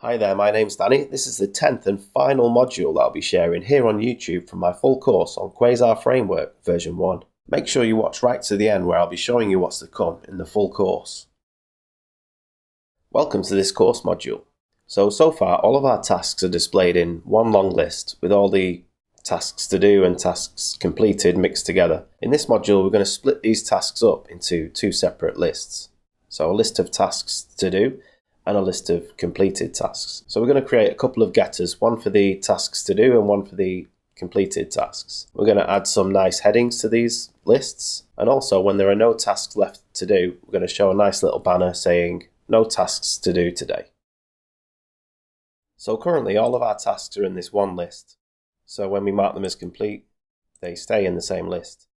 Hi there, my name's Danny. This is the 10th and final module that I'll be sharing here on YouTube from my full course on Quasar Framework version 1. Make sure you watch right to the end where I'll be showing you what's to come in the full course. Welcome to this course module. So far all of our tasks are displayed in one long list with all the tasks to do and tasks completed mixed together. In this module we're going to split these tasks up into two separate lists. So a list of tasks to do and a list of completed tasks. So we're going to create a couple of getters, one for the tasks to do and one for the completed tasks. We're going to add some nice headings to these lists, and also when there are no tasks left to do, we're going to show a nice little banner saying no tasks to do today. So currently all of our tasks are in this one list, so when we mark them as complete they stay in the same list.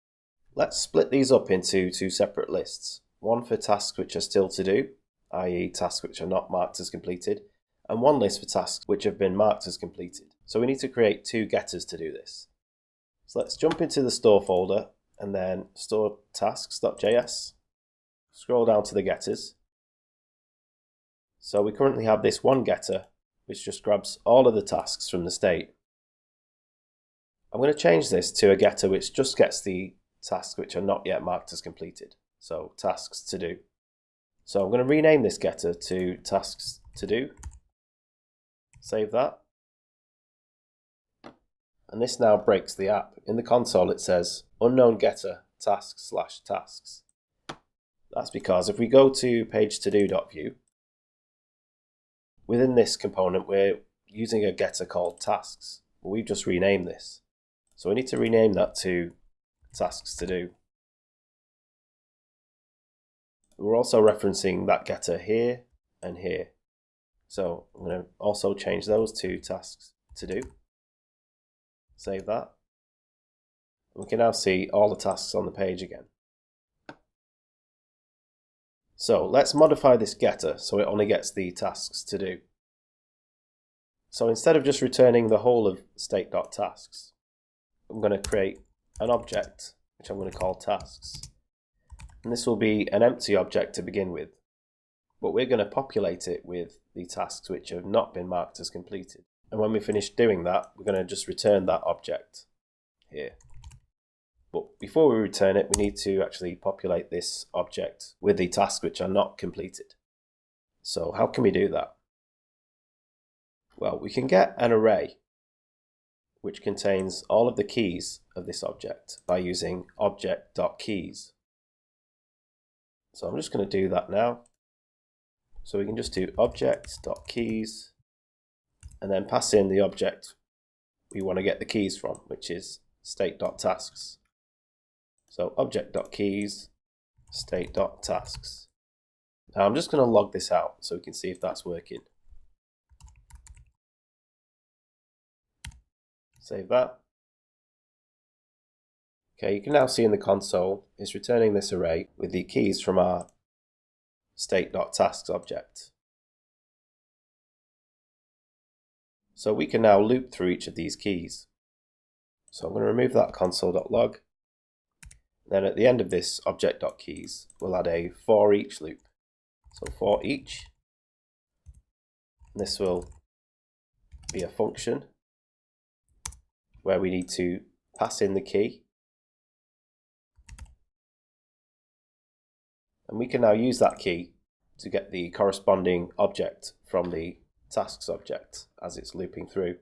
Let's split these up into two separate lists, one for tasks which are still to do, i.e. tasks which are not marked as completed, and one list for tasks which have been marked as completed. So we need to create two getters to do this. So let's jump into the store folder and then store tasks.js. Scroll down to the getters. So we currently have this one getter which just grabs all of the tasks from the state. I'm going to change this to a getter which just gets the tasks which are not yet marked as completed. So tasks to do. So I'm going to rename this getter to tasks to do. Save that. And this now breaks the app. In the console it says unknown getter tasks/tasks. That's because if we go to page-todo.vue, within this component we're using a getter called tasks. But we've just renamed this. So we need to rename that to tasks to do. We're also referencing that getter here and here. So I'm going to also change those to tasks to do. Save that. We can now see all the tasks on the page again. So let's modify this getter so it only gets the tasks to do. So instead of just returning the whole of state.tasks, I'm going to create an object which I'm going to call tasks. And this will be an empty object to begin with, but we're going to populate it with the tasks which have not been marked as completed. And when we finish doing that, we're going to just return that object here. But before we return it, we need to actually populate this object with the tasks which are not completed. So how can we do that? Well, we can get an array which contains all of the keys of this object by using object.keys. So I'm just going to do that now. So we can just do object.keys and then pass in the object we want to get the keys from, which is state.tasks. So object.keys, state.tasks. Now I'm just going to log this out so we can see if that's working. Save that. Okay, you can now see in the console it's returning this array with the keys from our state.tasks object. So we can now loop through each of these keys. So I'm going to remove that console.log. Then at the end of this object.keys, we'll add a for each loop. So for each, this will be a function where we need to pass in the key. And we can now use that key to get the corresponding object from the tasks object as it's looping through.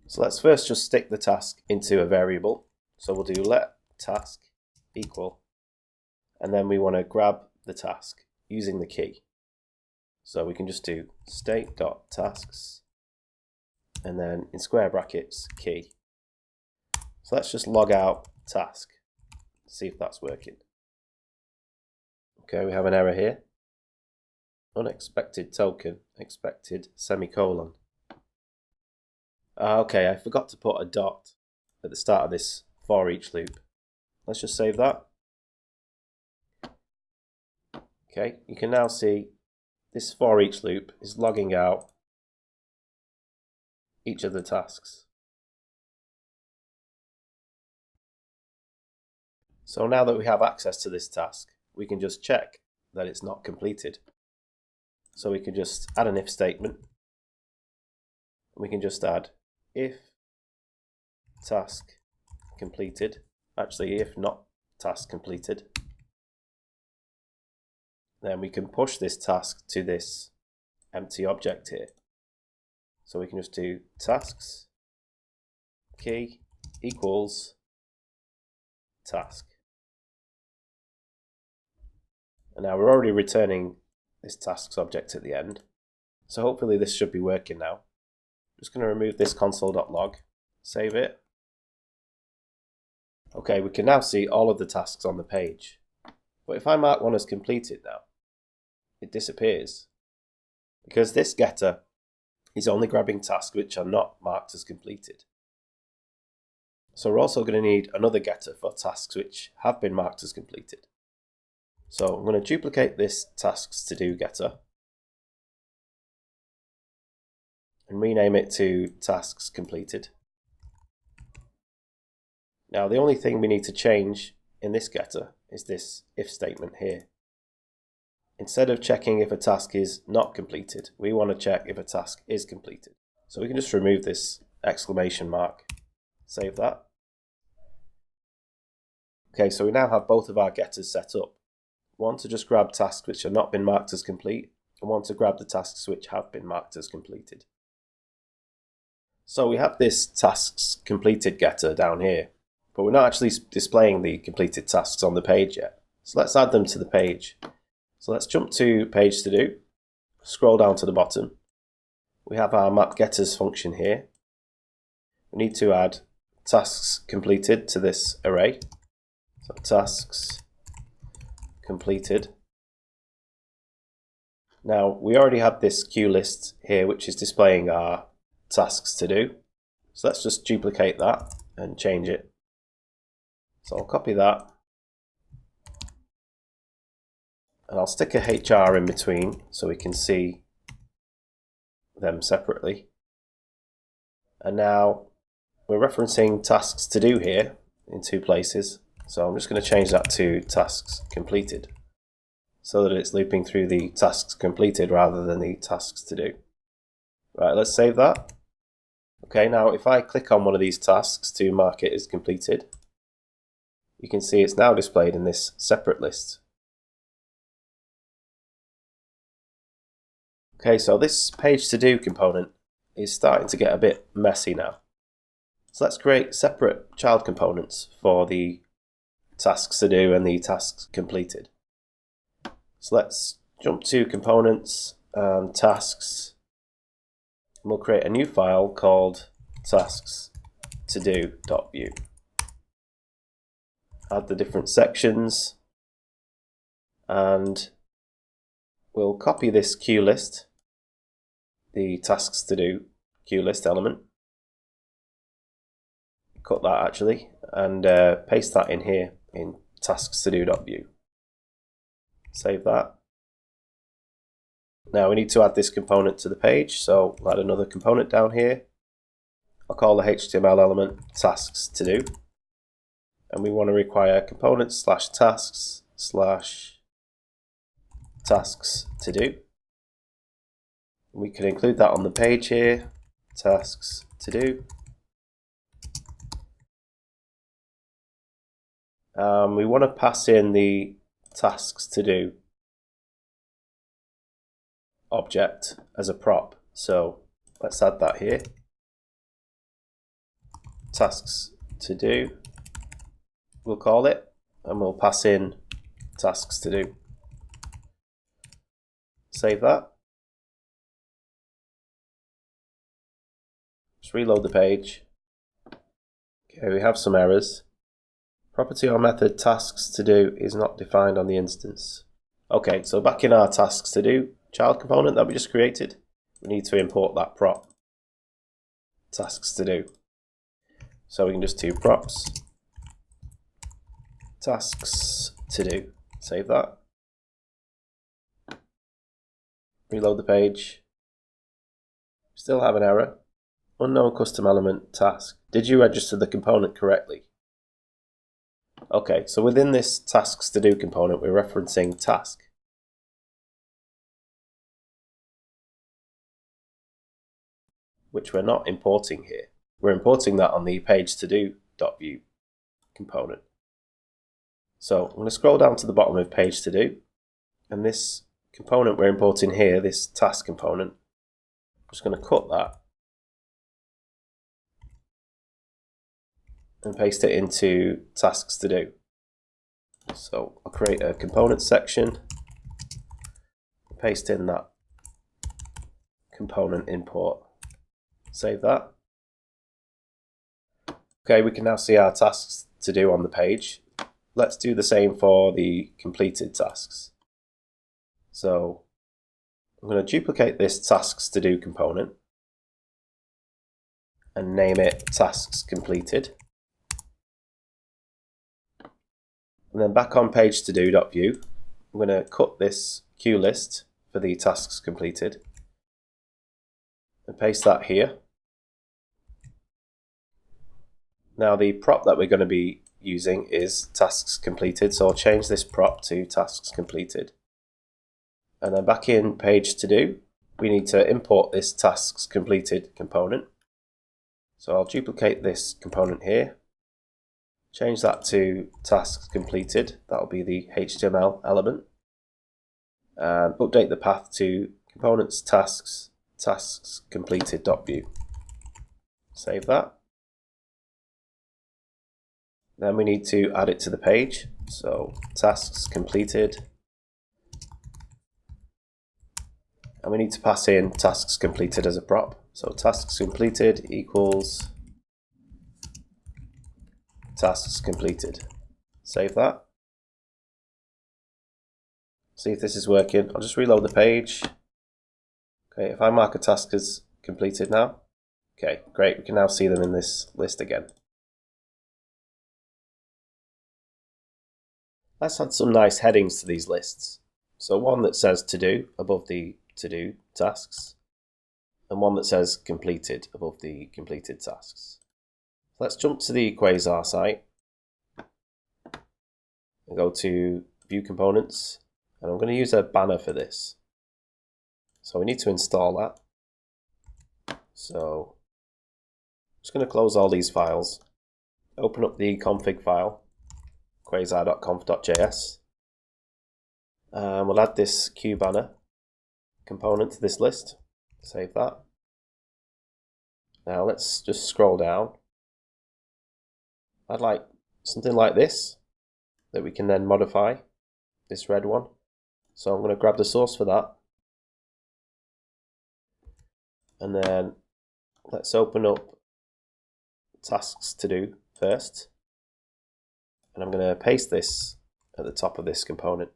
So let's first just stick the task into a variable. So we'll do let task equal, and then we want to grab the task using the key. So we can just do state.tasks and then in square brackets key. So let's just log out task, see if that's working. Okay, we have an error here. Unexpected token, expected semicolon. Okay, I forgot to put a dot at the start of this for each loop. Let's just save that. Okay, you can now see this for each loop is logging out each of the tasks. So now that we have access to this task, we can just check that it's not completed. So we can just add an if statement We can just add if task completed, actually if not task completed, then we can push this task to this empty object here. So we can just do tasks key equals task. And now we're already returning this tasks object at the end. So hopefully this should be working now. I'm just going to remove this console.log, save it. Okay, we can now see all of the tasks on the page. But if I mark one as completed now, it disappears. Because this getter is only grabbing tasks which are not marked as completed. So we're also going to need another getter for tasks which have been marked as completed. So I'm going to duplicate this tasks to do getter and rename it to tasks completed. Now the only thing we need to change in this getter is this if statement here. Instead of checking if a task is not completed, we want to check if a task is completed. So we can just remove this exclamation mark, save that. Okay, so we now have both of our getters set up. One to just grab tasks which have not been marked as complete, and one to grab the tasks which have been marked as completed. So we have this tasks completed getter down here, but we're not actually displaying the completed tasks on the page yet. So let's add them to the page. So let's jump to page to do, scroll down to the bottom. We have our map getters function here. We need to add tasks completed to this array. So tasks completed. Now we already have this queue list here which is displaying our tasks to do. So let's just duplicate that and change it. So I'll copy that. And I'll stick a HR in between so we can see them separately. And now we're referencing tasks to do here in two places. So I'm just going to change that to tasks completed so that it's looping through the tasks completed rather than the tasks to do. Right, let's save that. Okay, now if I click on one of these tasks to mark it as completed, you can see it's now displayed in this separate list. Okay, so this page to do component is starting to get a bit messy now. So let's create separate child components for the tasks to do and the tasks completed. So let's jump to components and tasks. And we'll create a new file called tasks-to-do.vue. Add the different sections and we'll copy this queue list, the tasks to do queue list element, cut that actually, and paste that in here in tasks-to-do.vue. Save that. Now we need to add this component to the page, so we'll add another component down here. I'll call the HTML element tasks to do, and we want to require components/tasks/tasks to do. We can include that on the page here, tasks to do. We want to pass in the tasks to do object as a prop. So let's add that here. Tasks to do, we'll call it, and we'll pass in tasks to do. Save that. Just reload the page. Okay, we have some errors. Property or method tasks to do is not defined on the instance. Okay, so back in our tasks to do child component that we just created, we need to import that prop, tasks to do. So we can just do props, tasks to do, save that. Reload the page. Still have an error. Unknown custom element task. Did you register the component correctly? Okay, so within this tasks to do component, we're referencing task. which we're not importing here. We're importing that on the page-to-do.vue component. So I'm going to scroll down to the bottom of page-to-do, and this component we're importing here, this task component, I'm just going to cut that and paste it into tasks to do. So I'll create a component section, paste in that component import, save that. Okay, we can now see our tasks to do on the page. Let's do the same for the completed tasks. So I'm going to duplicate this tasks to do component and name it tasks completed. And then back on page to do.vue, I'm going to cut this queue list for the tasks completed and paste that here. Now the prop that we're going to be using is tasks completed, so I'll change this prop to tasks completed. And then back in page to do, we need to import this tasks completed component. So I'll duplicate this component here, change that to tasks completed, that'll be the HTML element, and update the path to components tasks completed.vue. Save that. Then we need to add it to the page, so tasks completed, and we need to pass in tasks completed as a prop. So tasks completed equals tasks completed. Save that. See if this is working. I'll just reload the page. Okay, if I mark a task as completed now, okay, great, we can now see them in this list again. Let's add some nice headings to these lists. So one that says to do above the to do tasks, and one that says completed above the completed tasks. Let's jump to the Quasar site and go to Vue Components, and I'm going to use a banner for this. So we need to install that. So I'm just going to close all these files, open up the config file, quasar.conf.js. We'll add this Q banner component to this list. Save that. Now let's just scroll down. I'd like something like this that we can then modify, this red one. So I'm going to grab the source for that. And then let's open up tasks to do first. And I'm going to paste this at the top of this component.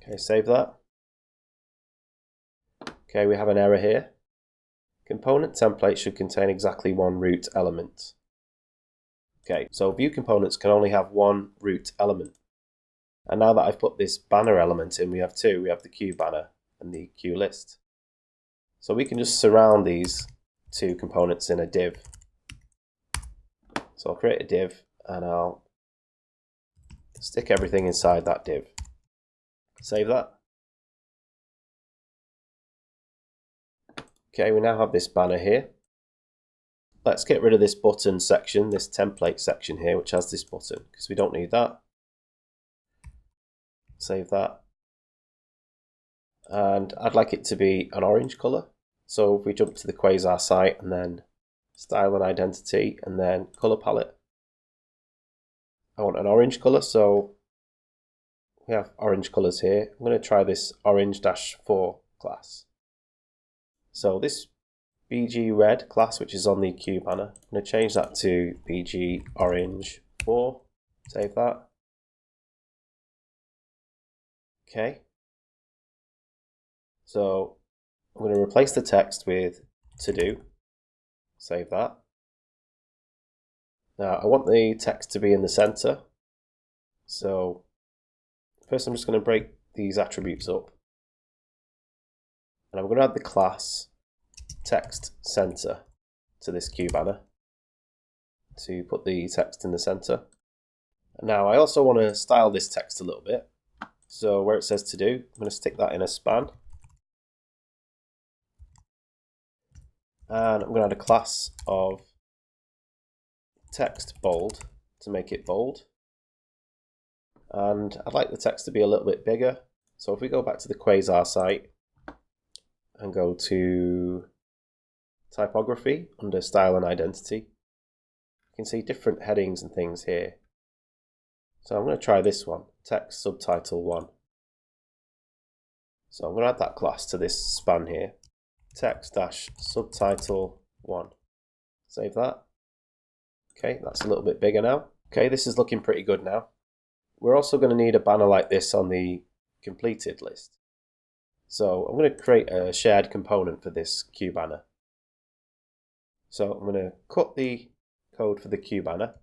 Okay, save that. Okay, we have an error here. Component template should contain exactly one root element. Okay, so Vue components can only have one root element. And now that I've put this banner element in, we have two. We have the Q banner and the Q list. So we can just surround these two components in a div. So I'll create a div and I'll stick everything inside that div. Save that. Okay, we now have this banner here. Let's get rid of this button section, this template section here, which has this button, because we don't need that. Save that. And I'd like it to be an orange color. So if we jump to the Quasar site and then style and identity and then color palette, I want an orange color, so we have orange colors here. I'm going to try this orange-4 class. So this BG red class, which is on the Q banner, I'm going to change that to BG orange 4. Save that. Okay. So I'm going to replace the text with to do. Save that. Now I want the text to be in the center. So first I'm just going to break these attributes up. And I'm going to add the class text center to this Q banner to put the text in the center. And now I also want to style this text a little bit. So where it says to do, I'm going to stick that in a span. And I'm going to add a class of text bold to make it bold. And I'd like the text to be a little bit bigger. So if we go back to the Quasar site and go to typography under style and identity, you can see different headings and things here. So I'm going to try this one, text subtitle 1. So I'm going to add that class to this span here, text-subtitle 1. Save that. Okay, that's a little bit bigger now. Okay, this is looking pretty good now. We're also going to need a banner like this on the completed list. So I'm going to create a shared component for this Q banner. So I'm going to cut the code for the Q banner.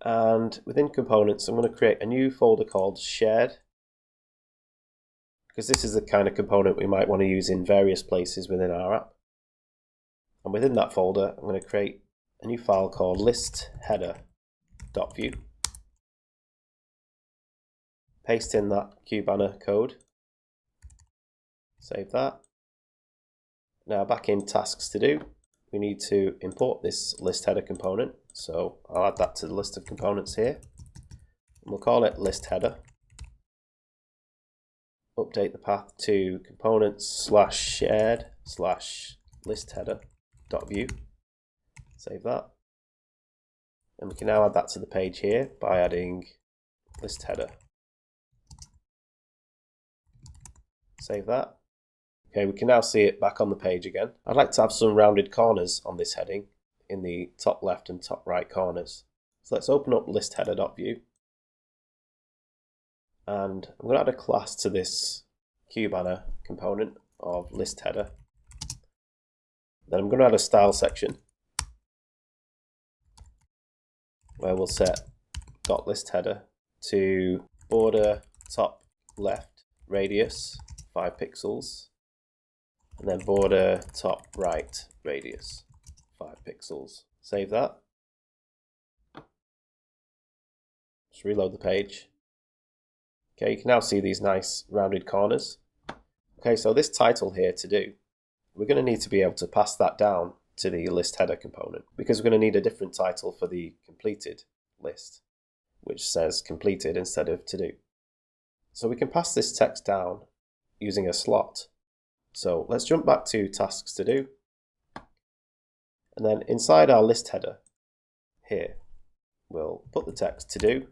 And within components, I'm going to create a new folder called shared, because this is the kind of component we might want to use in various places within our app. And within that folder, I'm going to create a new file called listheader.vue. Paste in that Q banner code. Save that. Now back in tasks to do, we need to import this list header component. So I'll add that to the list of components here. And we'll call it list header. Update the path to components/shared/listheader.vue. Save that. And we can now add that to the page here by adding list header. Save that. Okay, we can now see it back on the page again. I'd like to have some rounded corners on this heading in the top left and top right corners. So let's open up listheader.vue. And I'm going to add a class to this Q banner component of list header. Then I'm going to add a style section where we'll set .listheader to border top left radius 5 pixels, and then border top right radius 5 pixels. Save that. Just reload the page. Okay, you can now see these nice rounded corners. Okay, so this title here to do, we're going to need to be able to pass that down to the list header component, because we're going to need a different title for the completed list, which says completed instead of to do. So we can pass this text down using a slot. So let's jump back to tasks to do. And then inside our list header here, we'll put the text to do.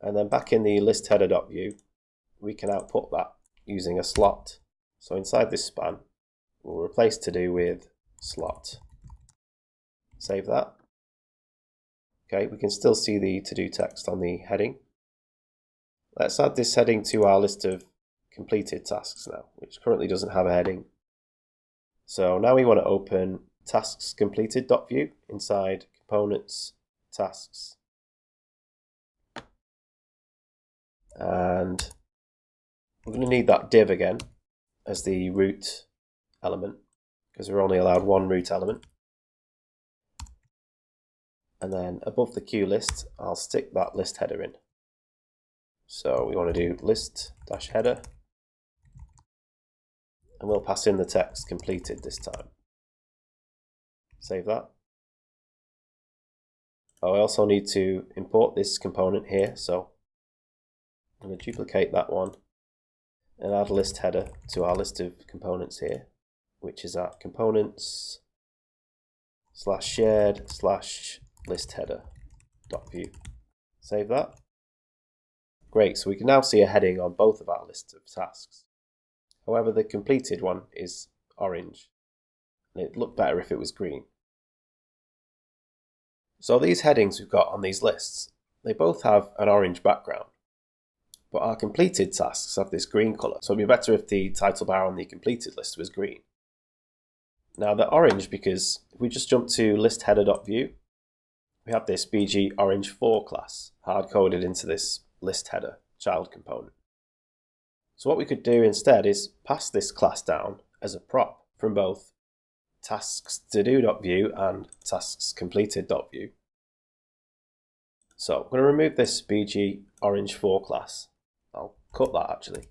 And then back in the listheader.vue, we can output that using a slot. So inside this span, we'll replace to do with slot. Save that. Okay, we can still see the to do text on the heading. Let's add this heading to our list of completed tasks now, which currently doesn't have a heading. So now we want to open tasks completed.vue inside components, tasks. And we're going to need that div again as the root element, because we're only allowed one root element. And then above the Q list, I'll stick that list header in. So we want to do list-header, and we'll pass in the text completed this time. Save that. Oh, I also need to import this component here, so I'm going to duplicate that one and add a list header to our list of components here, which is at components/shared/listheader.vue. Save that. Great, so we can now see a heading on both of our lists of tasks. However, the completed one is orange, and it'd look better if it was green. So these headings we've got on these lists, they both have an orange background, but our completed tasks have this green colour, so it'd be better if the title bar on the completed list was green. Now they're orange because if we just jump to listheader.vue, we have this BG orange 4 class hard-coded into this list header child component. So what we could do instead is pass this class down as a prop from both tasks to do.vue and tasks completed.vue. So I'm going to remove this BG orange 4 class. I'll cut that actually.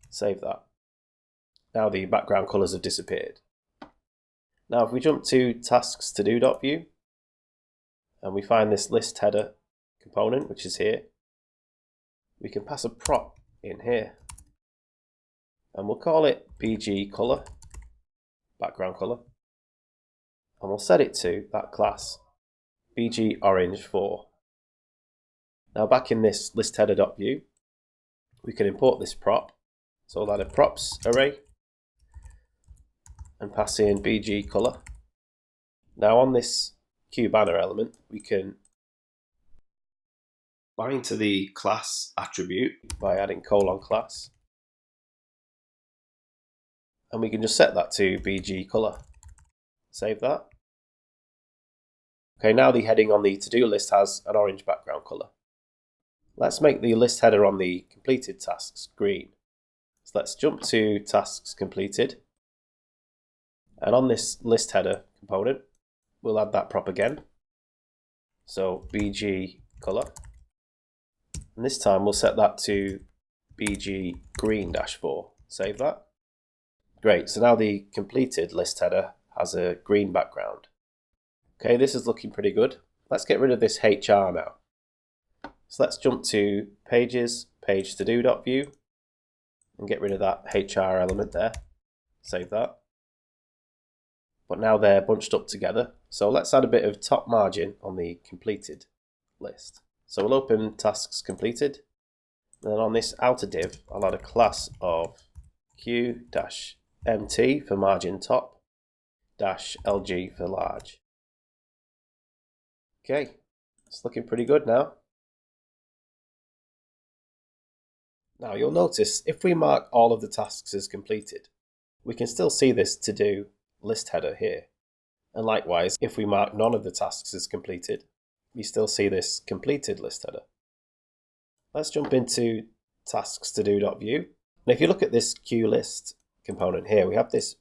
Save that. Now the background colors have disappeared. Now if we jump to tasks to do.view and we find this list header component, which is here, we can pass a prop in here and we'll call it bg color, background color, and we'll set it to that class bg orange 4. Now back in this list header.view, we can import this prop, so we'll add a props array and pass in bg color. Now on this Q banner element, we can bind to the class attribute by adding :class, and we can just set that to bg color. Save that. Okay, now the heading on the to-do list has an orange background color. Let's make the list header on the completed tasks green. So let's jump to tasks completed, and on this list header component, we'll add that prop again. So bg color, and this time we'll set that to bg green-4. Save that. Great, so now the completed list header has a green background. Okay, this is looking pretty good. Let's get rid of this HR now. So let's jump to pages, page to do.view, and get rid of that HR element there. Save that. But now they're bunched up together. So let's add a bit of top margin on the completed list. So we'll open tasks completed. And then on this outer div, I'll add a class of q-mt for margin top, -lg for large. Okay, it's looking pretty good now. Now you'll notice if we mark all of the tasks as completed, we can still see this to-do list header here. And likewise, if we mark none of the tasks as completed, we still see this completed list header. Let's jump into tasks to do.view. And if you look at this QList component here, we have this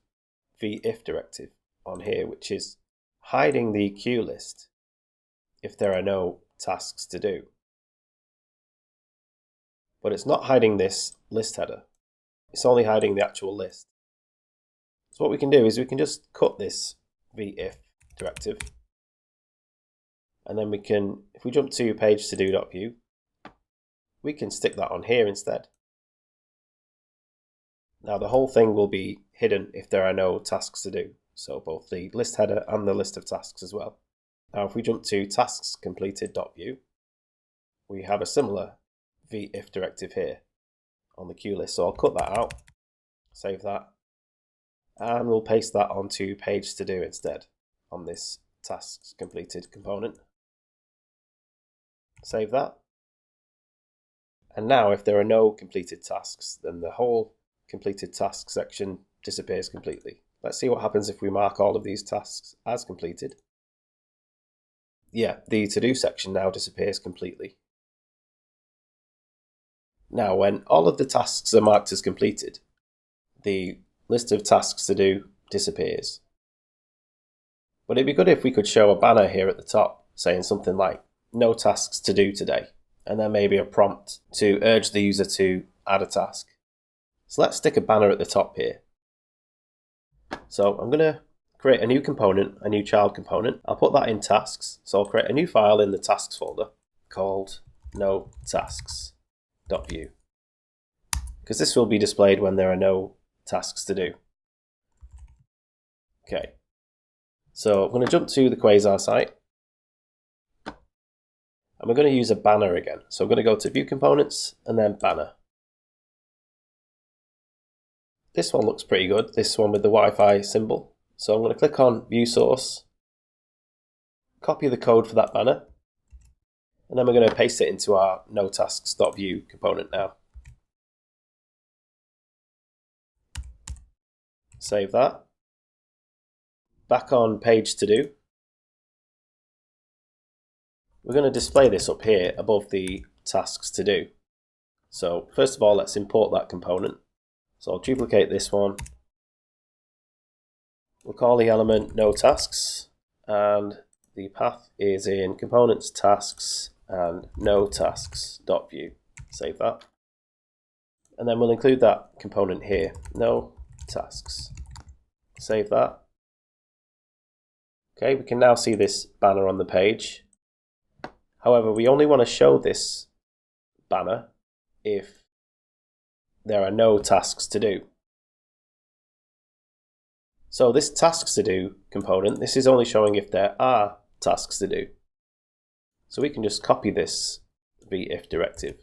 v-if directive on here, which is hiding the QList if there are no tasks to do. But it's not hiding this list header. It's only hiding the actual list. So what we can do is we can just cut this v-if directive, and then we can, if we jump to page to do.view, we can stick that on here instead. Now the whole thing will be hidden if there are no tasks to do. So both the list header and the list of tasks as well. Now if we jump to tasks completed.view, we have a similar v-if directive here on the queue list. So I'll cut that out, save that, and we'll paste that onto page to do instead on this tasks completed component. Save that. And now if there are no completed tasks, then the whole completed task section disappears completely. Let's see what happens if we mark all of these tasks as completed. Yeah, the to-do section now disappears completely. Now, when all of the tasks are marked as completed, the list of tasks to do disappears. But it'd be good if we could show a banner here at the top saying something like, no tasks to do today, and then maybe a prompt to urge the user to add a task. So let's stick a banner at the top here. So I'm going to create a new component, a new child component. I'll put that in tasks. So I'll create a new file in the tasks folder called no tasks.view, because this will be displayed when there are no tasks to do. Okay, so I'm going to jump to the Quasar site, and we're going to use a banner again. So I'm going to go to View Components and then Banner. This one looks pretty good, this one with the Wi-Fi symbol. So I'm going to click on View Source, copy the code for that banner, and then we're going to paste it into our notasks.view component now. Save that. Back on page to do. We're going to display this up here above the tasks to do. So first of all, let's import that component. So I'll duplicate this one. We'll call the element no tasks, and the path is in components tasks and no tasks.view. Save that. And then we'll include that component here, no tasks. Save that. Okay, we can now see this banner on the page. However, we only want to show this banner if there are no tasks to do. So this tasks to do component, this is only showing if there are tasks to do. So we can just copy this v-if directive,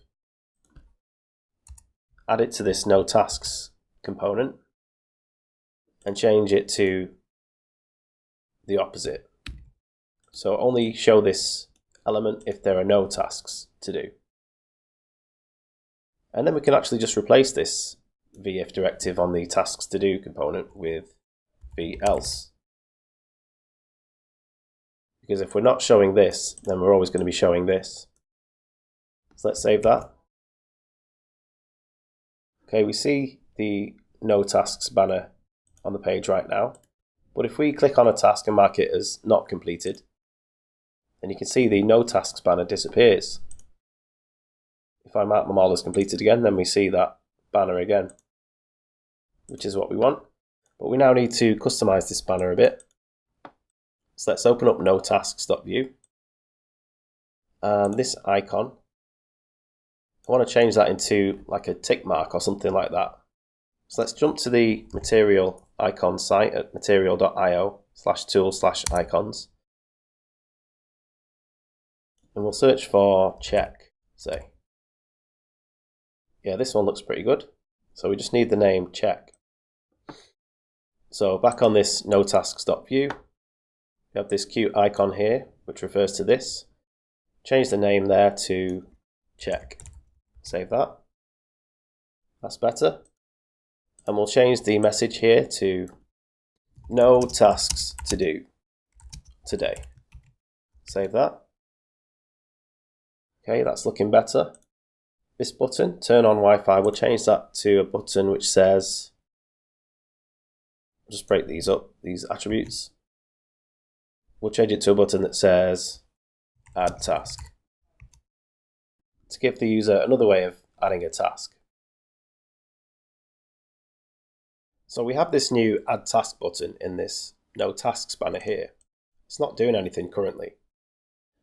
add it to this no tasks component, and change it to the opposite. So only show this element if there are no tasks to do. And then we can actually just replace this v-if directive on the tasks to do component with v-else. Because if we're not showing this, then we're always going to be showing this. So let's save that. Okay, we see the no tasks banner on the page right now. But if we click on a task and mark it as not completed, then you can see the no tasks banner disappears. If I mark them all as completed again, then we see that banner again, which is what we want. But we now need to customize this banner a bit. So let's open up notasks.vue. And this icon, I want to change that into like a tick mark or something like that. So let's jump to the material icon site at material.io/tool/icons. And we'll search for check, say. Yeah, this one looks pretty good. So we just need the name check. So back on this notasks.vue, we have this cute icon here, which refers to this. Change the name there to check. Save that. That's better. And we'll change the message here to no tasks to do today. Save that. Okay, that's looking better. This button, turn on Wi-Fi, we'll change that to a button which says, just break these up, these attributes. We'll change it to a button that says add task, to give the user another way of adding a task. So we have this new add task button in this no tasks banner here. It's not doing anything currently,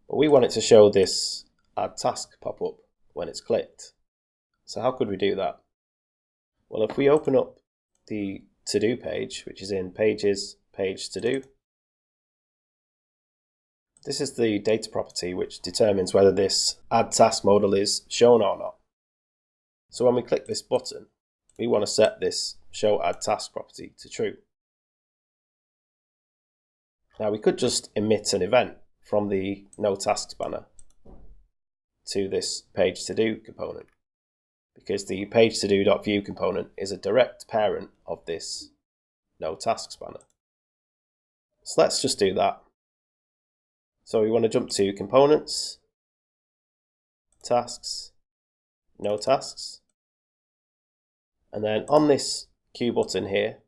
but we want it to show this add task pop up when it's clicked. So how could we do that? Well, if we open up the to-do page, which is in Pages, Page To Do, this is the data property which determines whether this add task modal is shown or not. So when we click this button, we want to set this show add task property to true. Now we could just emit an event from the no tasks banner to this page to do component, because the page to do.vue component is a direct parent of this no tasks banner. So let's just do that. So we want to jump to components, tasks, no tasks, and then on this Q button here,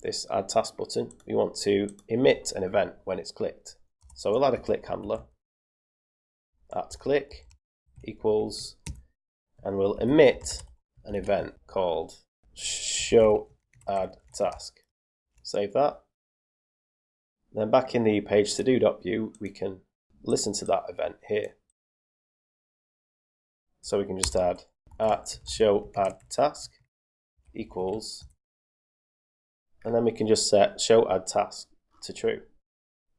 this add task button, we want to emit an event when it's clicked. So we'll add a click handler at click equals, and we'll emit an event called show add task. Save that. Then back in the page to do.vue, we can listen to that event here. So we can just add at show add task equals, and then we can just set show add task to true.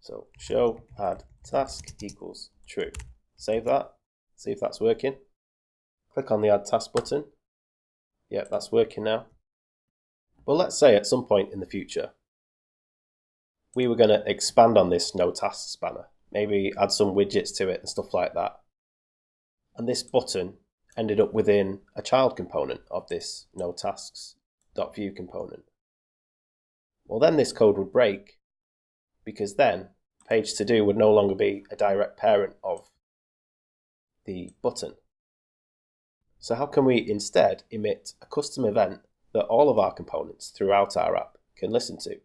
So show add task equals true. Save that. See if that's working. Click on the add task button. Yeah, that's working now. But let's say at some point in the future, we were going to expand on this no tasks banner, maybe add some widgets to it and stuff like that. And this button ended up within a child component of this no tasks.vue component. Well, then this code would break, because then page to do would no longer be a direct parent of the button. So how can we instead emit a custom event that all of our components throughout our app can listen to?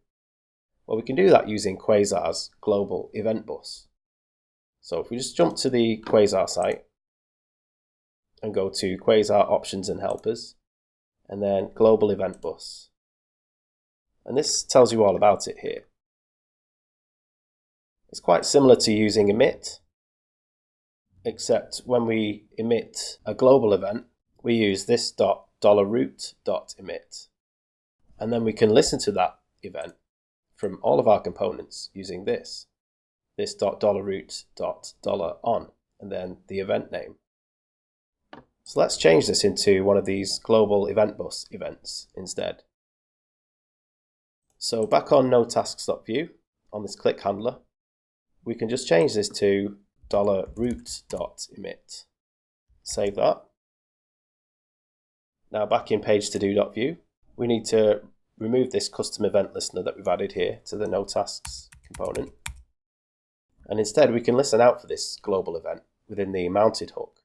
Well, we can do that using Quasar's global event bus. So if we just jump to the Quasar site and go to Quasar options and helpers, and then global event bus. And this tells you all about it here. It's quite similar to using emit, except when we emit a global event, we use this $root.emit. And then we can listen to that event from all of our components using this $root.$on, and then the event name. So let's change this into one of these global event bus events instead. So back on notasks.view, on this click handler, we can just change this to $root.emit. Save that. Now back in page-to-do.view, we need to remove this custom event listener that we've added here to the notasks component. And instead we can listen out for this global event within the mounted hook.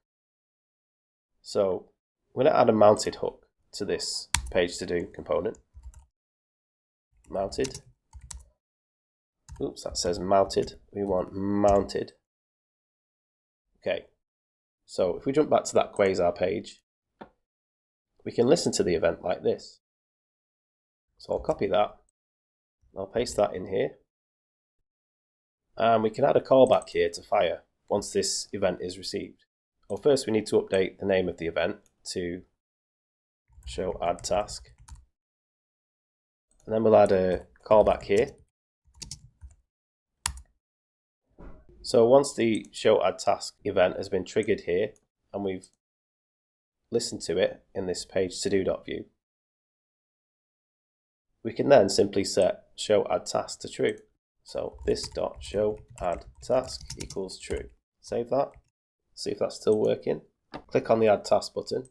So we're going to add a mounted hook to this page-to-do component. Mounted. Oops, that says mounted. We want mounted. Okay, so if we jump back to that Quasar page, we can listen to the event like this. So I'll copy that, I'll paste that in here, and we can add a callback here to fire once this event is received. Well, first we need to update the name of the event to show add task, and then we'll add a callback here. So once the show add task event has been triggered here and we've listened to it in this page to-do.view, we can then simply set show add task to true. So this dot show add task equals true. Save that. See if that's still working. Click on the add task button.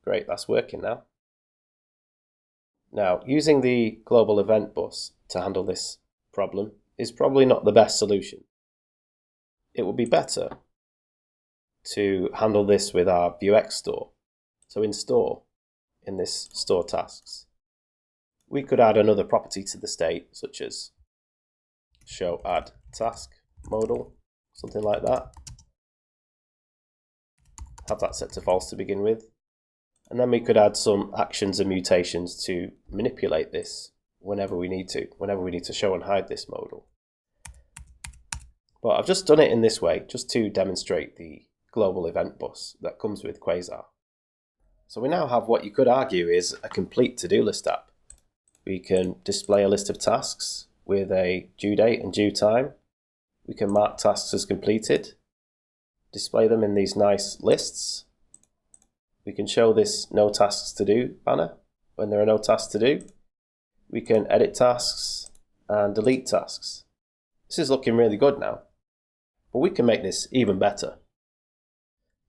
Great, that's working now. Now, using the global event bus to handle this problem is probably not the best solution. It would be better to handle this with our Vuex store. So in store, in this store tasks, we could add another property to the state, such as show add task modal, something like that. Have that set to false to begin with. And then we could add some actions and mutations to manipulate this whenever we need to show and hide this modal. But I've just done it in this way just to demonstrate the global event bus that comes with Quasar. So we now have what you could argue is a complete to-do list app. We can display a list of tasks with a due date and due time. We can mark tasks as completed, display them in these nice lists. We can show this no tasks to do banner when there are no tasks to do. We can edit tasks and delete tasks. This is looking really good now, but we can make this even better.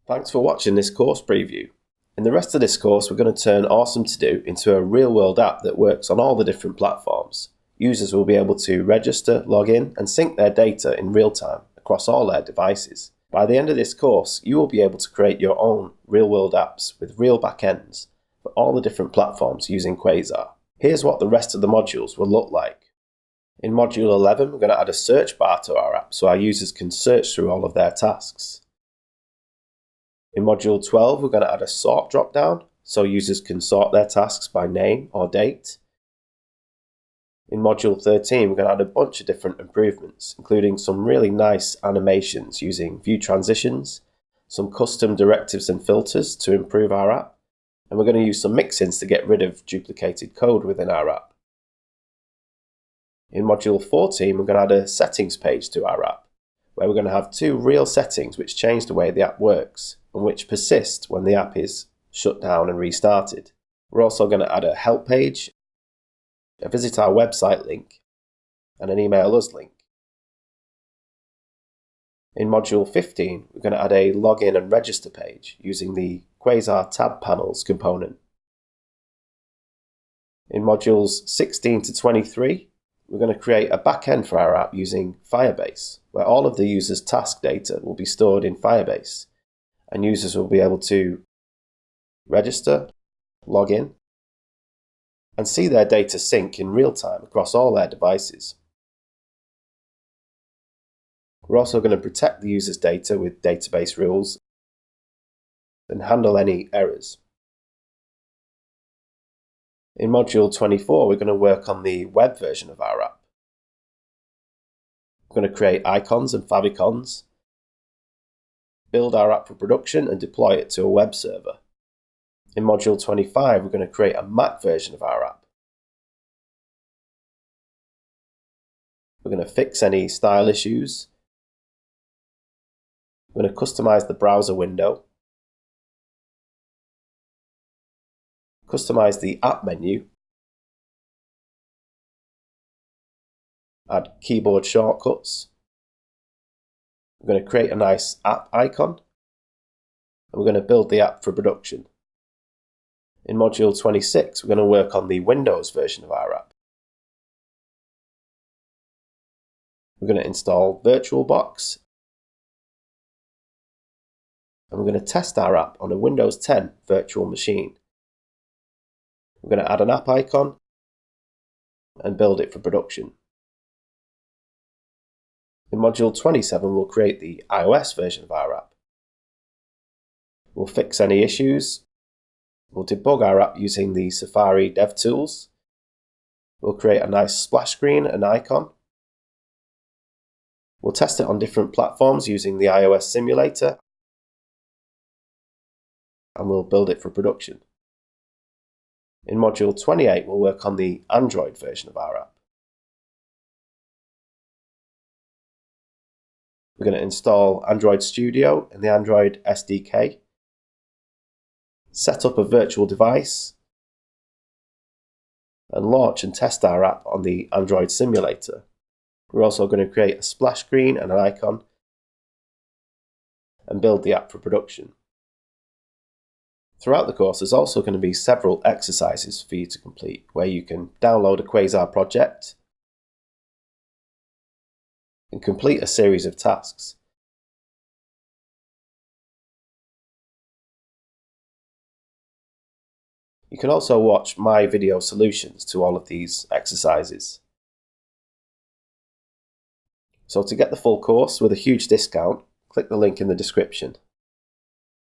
Thanks for watching this course preview. In the rest of this course, we're going to turn Awesome To Do into a real-world app that works on all the different platforms. Users will be able to register, log in, and sync their data in real time across all their devices. By the end of this course, you will be able to create your own real-world apps with real backends for all the different platforms using Quasar. Here's what the rest of the modules will look like. In Module 11, we're going to add a search bar to our app so our users can search through all of their tasks. In Module 12, we're going to add a sort drop-down so users can sort their tasks by name or date. In Module 13, we're going to add a bunch of different improvements, including some really nice animations using Vue transitions, some custom directives and filters to improve our app, and we're going to use some mixins to get rid of duplicated code within our app. In Module 14, we're going to add a settings page to our app, where we're going to have two real settings which change the way the app works, and which persist when the app is shut down and restarted. We're also going to add a help page, a visit our website link, and an email us link. In Module 15, we're going to add a login and register page using the Quasar tab panels component. In Modules 16 to 23, we're going to create a backend for our app using Firebase, where all of the user's task data will be stored in Firebase, and users will be able to register, log in, and see their data sync in real time across all their devices. We're also going to protect the user's data with database rules and handle any errors. In Module 24, we're going to work on the web version of our app. We're going to create icons and favicons, build our app for production and deploy it to a web server. In Module 25, we're going to create a Mac version of our app. We're going to fix any style issues. We're going to customize the browser window, customize the app menu, add keyboard shortcuts. We're going to create a nice app icon, and we're going to build the app for production. In Module 26, we're going to work on the Windows version of our app. We're going to install VirtualBox, and we're going to test our app on a Windows 10 virtual machine. We're going to add an app icon and build it for production. In Module 27, we'll create the iOS version of our app. We'll fix any issues. We'll debug our app using the Safari DevTools. We'll create a nice splash screen and icon. We'll test it on different platforms using the iOS simulator, and we'll build it for production. In Module 28, we'll work on the Android version of our app. We're going to install Android Studio and the Android SDK, set up a virtual device, and launch and test our app on the Android simulator. We're also going to create a splash screen and an icon and build the app for production. Throughout the course, there's also going to be several exercises for you to complete where you can download a Quasar project and complete a series of tasks. You can also watch my video solutions to all of these exercises. So to get the full course with a huge discount, click the link in the description.